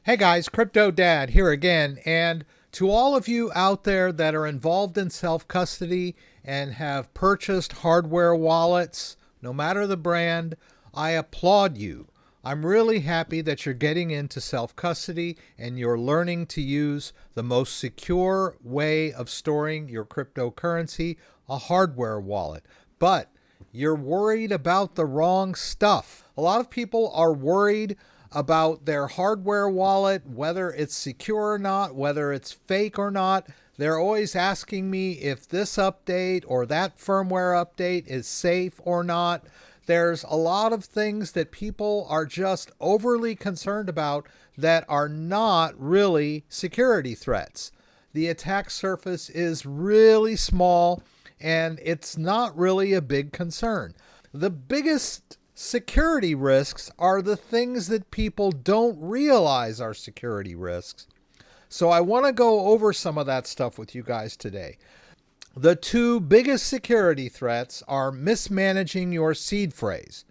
Hey guys, Cryptodad here again, and to all of you out there that are involved in self-custody and have purchased hardware wallets, no matter the brand, I applaud you. I'm really happy that you're getting into self-custody and you're learning to use the most secure way of storing your cryptocurrency, a hardware wallet. But you're worried about the wrong stuff. A lot of people are worried about their hardware wallet, whether it's secure or not, whether it's fake or not. They're always asking me if this update or that firmware update is safe or not. There's a lot of things that people are just overly concerned about that are not really security threats. The attack surface is really small and it's not really a big concern. The biggest security risks are the things that people don't realize are security risks. So I want to go over some of that stuff with you guys today. The two biggest security threats are mismanaging your seed phrase.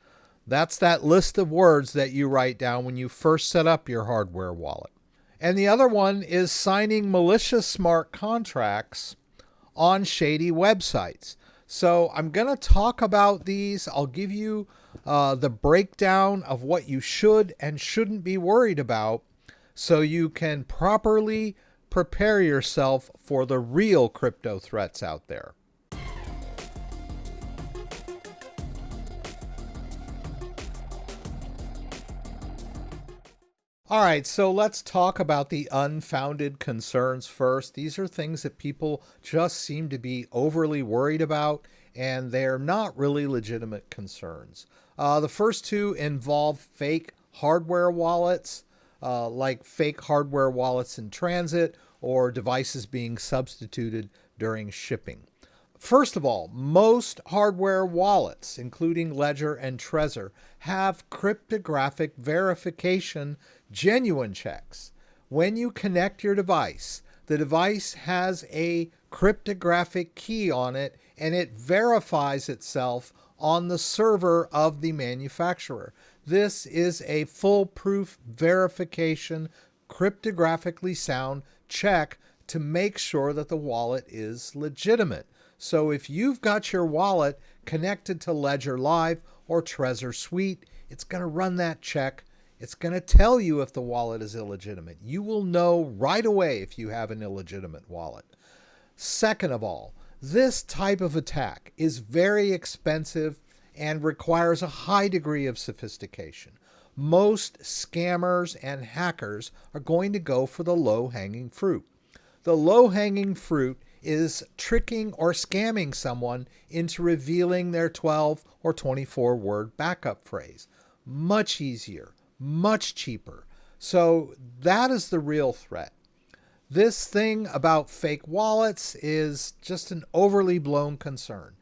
That's that list of words that you write down when you first set up your hardware wallet. And the other one is signing malicious smart contracts on shady websites. So I'm going to talk about these. I'll give you the breakdown of what you should and shouldn't be worried about so you can properly prepare yourself for the real crypto threats out there. All right, so let's talk about the unfounded concerns first. These are things that people just seem to be overly worried about, and they're not really legitimate concerns. The first two involve fake hardware wallets, like fake hardware wallets in transit or devices being substituted during shipping. First of all, most hardware wallets, including Ledger and Trezor, have cryptographic verification genuine checks. When you connect your device, the device has a cryptographic key on it and it verifies itself on the server of the manufacturer. This is a foolproof verification, cryptographically sound check to make sure that the wallet is legitimate. So if you've got your wallet connected to Ledger Live or Trezor Suite, it's going to run that check. It's going to tell you if the wallet is illegitimate. You will know right away if you have an illegitimate wallet. Second of all, this type of attack is very expensive and requires a high degree of sophistication. Most scammers and hackers are going to go for the low-hanging fruit. The low-hanging fruit is tricking or scamming someone into revealing their 12 or 24 word backup phrase. Much easier, much cheaper. So that is the real threat. This thing about fake wallets is just an overly blown concern.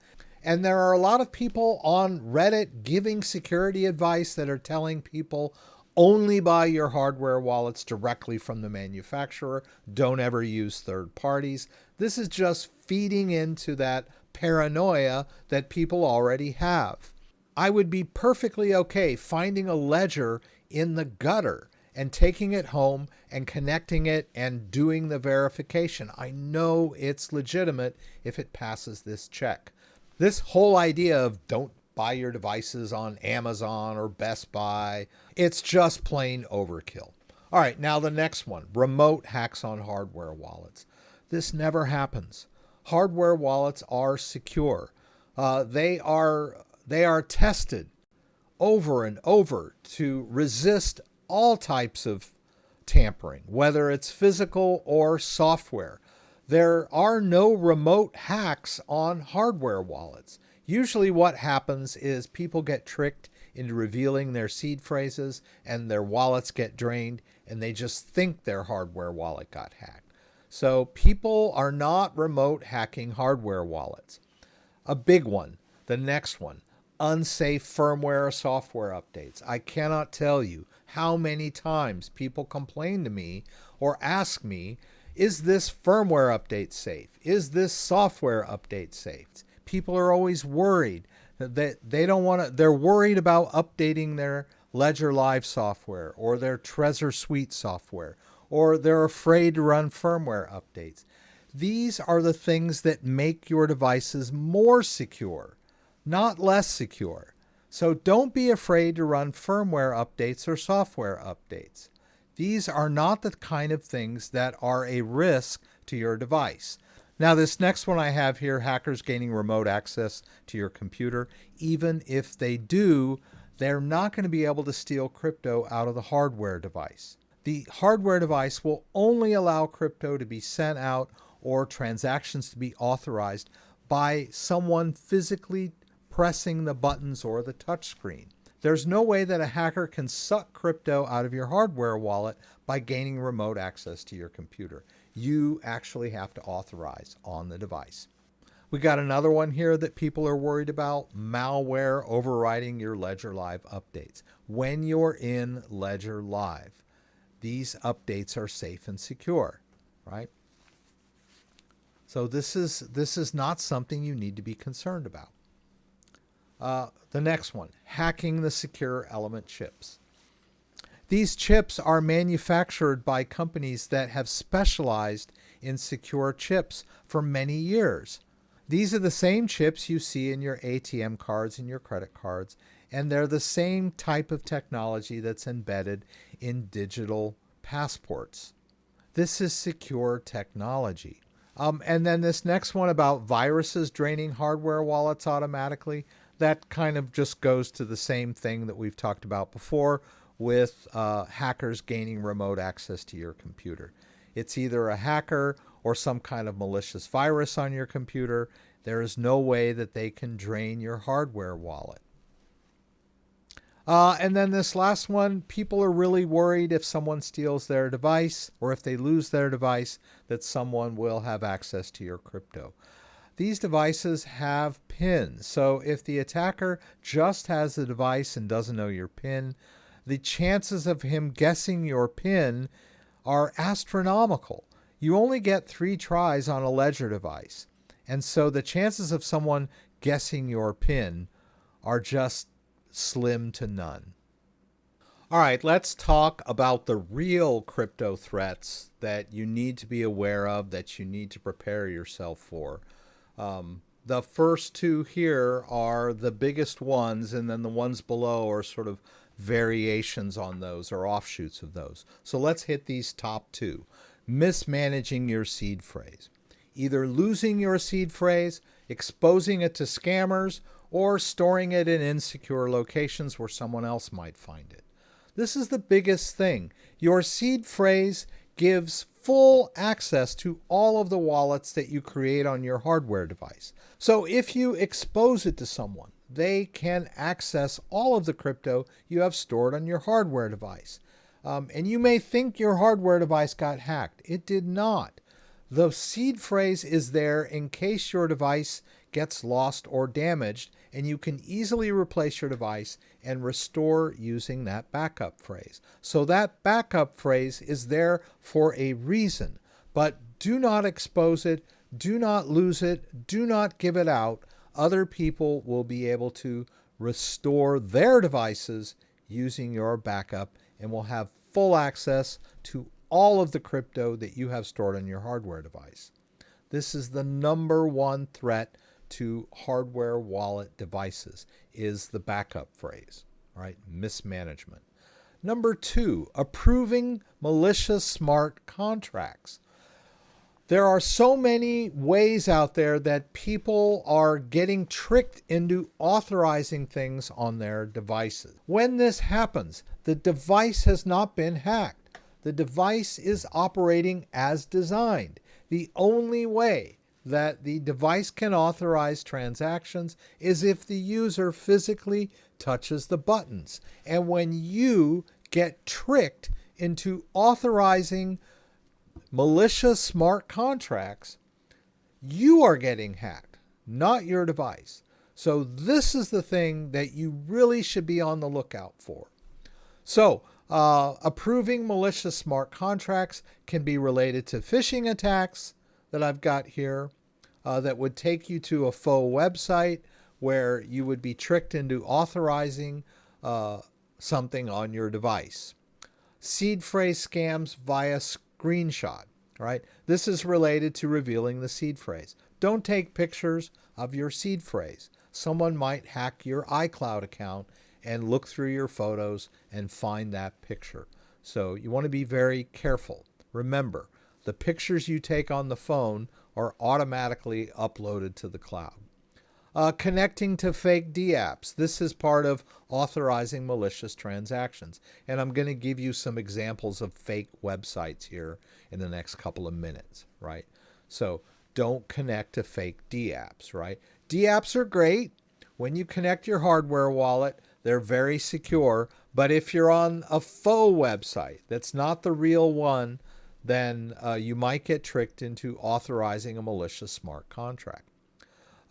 And there are a lot of people on Reddit giving security advice that are telling people only buy your hardware wallets directly from the manufacturer. Don't ever use third parties. This is just feeding into that paranoia that people already have. I would be perfectly okay finding a ledger in the gutter and taking it home and connecting it and doing the verification. I know it's legitimate if it passes this check. This whole idea of don't buy your devices on Amazon or Best Buy, it's just plain overkill. All right, now the next one, remote hacks on hardware wallets. This never happens. Hardware wallets are secure. They are tested over and over to resist all types of tampering, whether it's physical or software. There are no remote hacks on hardware wallets. Usually what happens is people get tricked into revealing their seed phrases and their wallets get drained and they just think their hardware wallet got hacked. So people are not remote hacking hardware wallets. A big one, the next one, unsafe firmware or software updates. I cannot tell you how many times people complain to me or ask me, is this firmware update safe? Is this software update safe? People are always worried that they're worried about updating their Ledger Live software or their Trezor Suite software, or they're afraid to run firmware updates. These are the things that make your devices more secure, not less secure. So don't be afraid to run firmware updates or software updates. These are not the kind of things that are a risk to your device. Now, this next one I have here, hackers gaining remote access to your computer. Even if they do, they're not going to be able to steal crypto out of the hardware device. The hardware device will only allow crypto to be sent out or transactions to be authorized by someone physically pressing the buttons or the touchscreen. There's no way that a hacker can suck crypto out of your hardware wallet by gaining remote access to your computer. You actually have to authorize on the device. We got another one here that people are worried about: malware overriding your Ledger Live updates. When you're in Ledger Live, these updates are safe and secure, right? So this is not something you need to be concerned about. The next one, hacking the secure element chips. These chips are manufactured by companies that have specialized in secure chips for many years. These are the same chips you see in your ATM cards and your credit cards, and they're the same type of technology that's embedded in digital passports. This is secure technology. And then this next one about viruses draining hardware wallets automatically, that kind of just goes to the same thing that we've talked about before with hackers gaining remote access to your computer. It's either a hacker or some kind of malicious virus on your computer. There is no way that they can drain your hardware wallet. And then this last one, people are really worried if someone steals their device or if they lose their device that someone will have access to your crypto. These devices have pins, so if the attacker just has the device and doesn't know your pin, the chances of him guessing your pin are astronomical. You only get 3 tries on a Ledger device, and so the chances of someone guessing your pin are just slim to none. All right, let's talk about the real crypto threats that you need to be aware of, that you need to prepare yourself for. The first 2 here are the biggest ones, and then the ones below are sort of variations on those or offshoots of those. So let's hit these top 2. Mismanaging your seed phrase. Either losing your seed phrase, exposing it to scammers, or storing it in insecure locations where someone else might find it. This is the biggest thing. Your seed phrase gives full access to all of the wallets that you create on your hardware device. So if you expose it to someone, they can access all of the crypto you have stored on your hardware device. And you may think your hardware device got hacked. It did not. The seed phrase is there in case your device gets lost or damaged, and you can easily replace your device and restore using that backup phrase. So that backup phrase is there for a reason, but do not expose it, do not lose it, do not give it out. Other people will be able to restore their devices using your backup and will have full access to all of the crypto that you have stored on your hardware device. This is the number one threat to hardware wallet devices, is the backup phrase, right? Mismanagement. Number 2, approving malicious smart contracts. There are so many ways out there that people are getting tricked into authorizing things on their devices. When this happens, the device has not been hacked. The device is operating as designed. The only way that the device can authorize transactions is if the user physically touches the buttons. And when you get tricked into authorizing malicious smart contracts, you are getting hacked, not your device. So this is the thing that you really should be on the lookout for. So approving malicious smart contracts can be related to phishing attacks that I've got here that would take you to a faux website where you would be tricked into authorizing something on your device. Seed phrase scams via screenshot, right? This is related to revealing the seed phrase. Don't take pictures of your seed phrase. Someone might hack your iCloud account and look through your photos and find that picture. So you want to be very careful. Remember, the pictures you take on the phone are automatically uploaded to the cloud. Connecting to fake DApps. This is part of authorizing malicious transactions. And I'm going to give you some examples of fake websites here in the next couple of minutes, right? So don't connect to fake DApps, right? DApps are great. When you connect your hardware wallet, they're very secure. But if you're on a faux website that's not the real one, then you might get tricked into authorizing a malicious smart contract.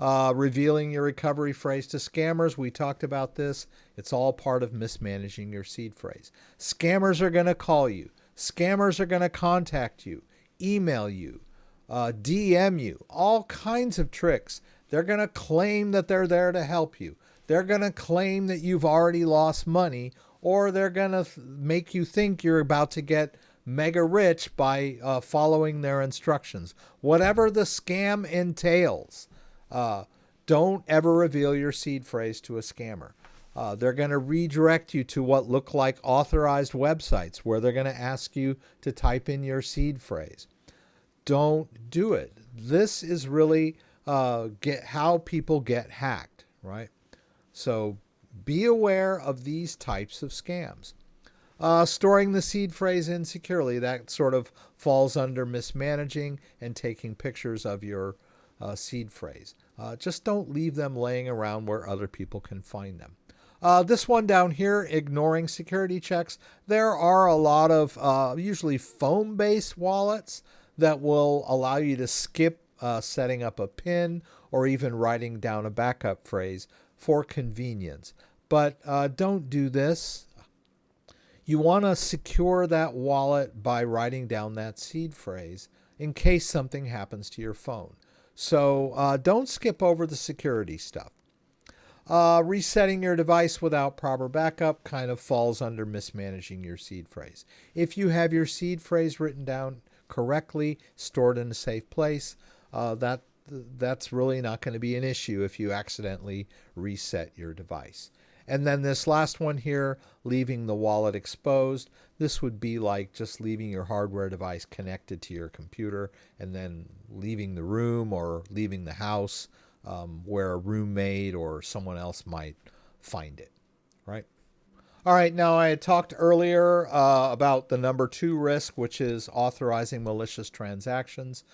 Revealing your recovery phrase to scammers. We talked about this. It's all part of mismanaging your seed phrase. Scammers are going to call you. Scammers are going to contact you, email you, DM you, all kinds of tricks. They're going to claim that they're there to help you. They're going to claim that you've already lost money, or they're going to make you think you're about to get mega rich by following their instructions. Whatever the scam entails, don't ever reveal your seed phrase to a scammer. They're going to redirect you to what look like authorized websites where they're going to ask you to type in your seed phrase. Don't do it. This is really how people get hacked, right? So be aware of these types of scams. Storing the seed phrase insecurely, that sort of falls under mismanaging and taking pictures of your seed phrase. Just don't leave them laying around where other people can find them. This one down here, ignoring security checks. There are a lot of usually phone-based wallets that will allow you to skip setting up a PIN or even writing down a backup phrase for convenience. But don't do this. You want to secure that wallet by writing down that seed phrase in case something happens to your phone. So don't skip over the security stuff. Resetting your device without proper backup kind of falls under mismanaging your seed phrase. If you have your seed phrase written down correctly, stored in a safe place, that's really not going to be an issue if you accidentally reset your device. And then this last one here, leaving the wallet exposed. This would be like just leaving your hardware device connected to your computer and then leaving the room or leaving the house where a roommate or someone else might find it, right? All right, now I had talked earlier about the number 2 risk, which is authorizing malicious transactions.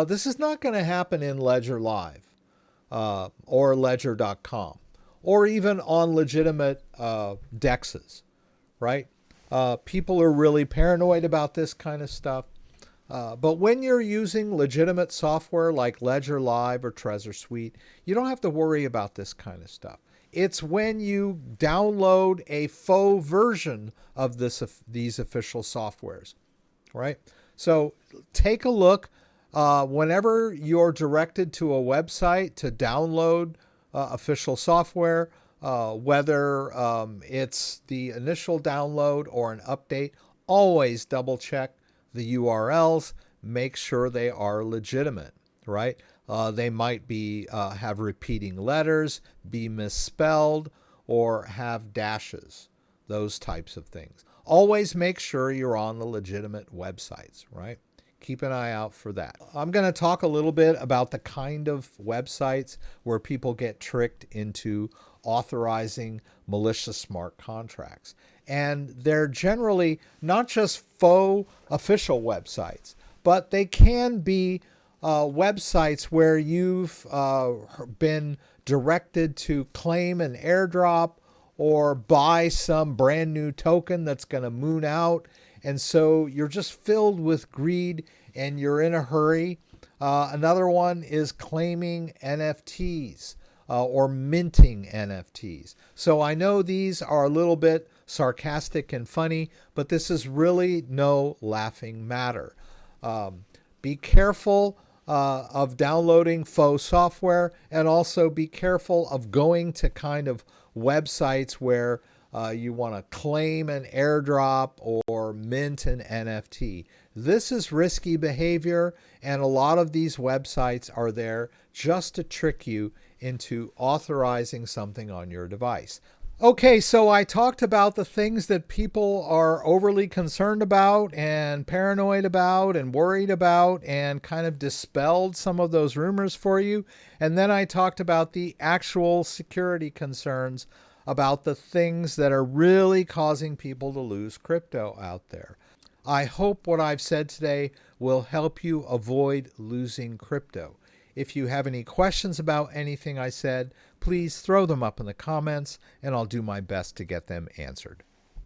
This is not going to happen in Ledger Live or Ledger.com. Or even on legitimate dexes, right? People are really paranoid about this kind of stuff. But when you're using legitimate software like Ledger Live or Trezor Suite, you don't have to worry about this kind of stuff. It's when you download a faux version of these official softwares, right? So take a look. Whenever you're directed to a website to download official software, whether it's the initial download or an update, always double check the URLs, make sure they are legitimate, right? They might be have repeating letters, be misspelled, or have dashes, those types of things. Always make sure you're on the legitimate websites, right? Keep an eye out for that. I'm going to talk a little bit about the kind of websites where people get tricked into authorizing malicious smart contracts. And they're generally not just faux official websites, but they can be websites where you've been directed to claim an airdrop or buy some brand new token that's going to moon out. And so you're just filled with greed and you're in a hurry. Another one is claiming NFTs or minting NFTs. So I know these are a little bit sarcastic and funny, but this is really no laughing matter. Be careful of downloading faux software, and also be careful of going to kind of websites where you want to claim an airdrop or mint an NFT. This is risky behavior, and a lot of these websites are there just to trick you into authorizing something on your device. Okay, so I talked about the things that people are overly concerned about and paranoid about and worried about, and kind of dispelled some of those rumors for you. And then I talked about the actual security concerns about the things that are really causing people to lose crypto out there. I hope what I've said today will help you avoid losing crypto. If you have any questions about anything I said, please throw them up in the comments and I'll do my best to get them answered.